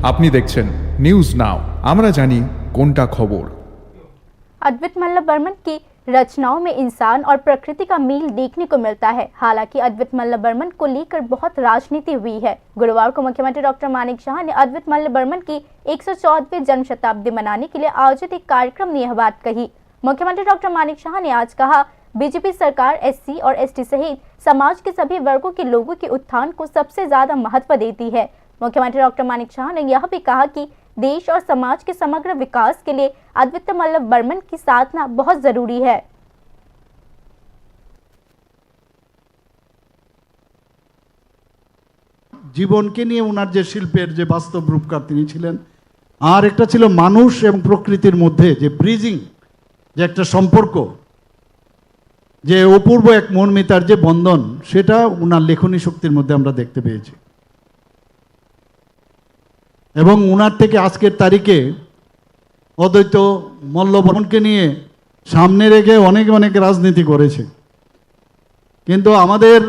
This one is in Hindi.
আপনি দেখছেন নিউজ নাও, আমরা জানি কোনটা খবর। अद्वित मल्ल बर्मन की रचनाओं में इंसान और प्रकृति का मेल देखने को मिलता है। हालांकि अद्वित मल्ल बर्मन को लेकर बहुत राजनीति हुई है। गुरुवार को मुख्यमंत्री डॉक्टर मानिक शाह ने अद्वित मल्ल बर्मन की 114वीं जन्म शताब्दी मनाने के लिए आयोजित एक कार्यक्रम में यह बात कही। मुख्यमंत्री डॉक्टर मानिक शाह ने आज कहा, बीजेपी सरकार एससी और एसटी सहित समाज के सभी वर्गों के लोगों के उत्थान को सबसे ज्यादा महत्व देती है। मुख्यमंत्री डॉक्टर मानिक शाह ने यह भी कहा कि देश और समाज के समग्र विकास के लिए अद्वित मल्ल बर्मन की साधना बहुत जरूरी है। জীবনকে নিয়ে ওনার যে শিল্পের যে বাস্তব রূপকার তিনি ছিলেন, আর একটা ছিল মানুষ এবং প্রকৃতির মধ্যে যে ব্রিজিং, যে একটা সম্পর্ক, যে অপূর্ব এক মর্মিতার যে বন্ধন, সেটা ওনার লেখনী শক্তির মধ্যে আমরা দেখতে পেয়েছি। এবং ওনার থেকে আজকের তারিখে অদ্বৈত মল্ল বর্মনকে নিয়ে সামনে রেখে অনেক অনেক রাজনীতি করেছে, কিন্তু আমাদের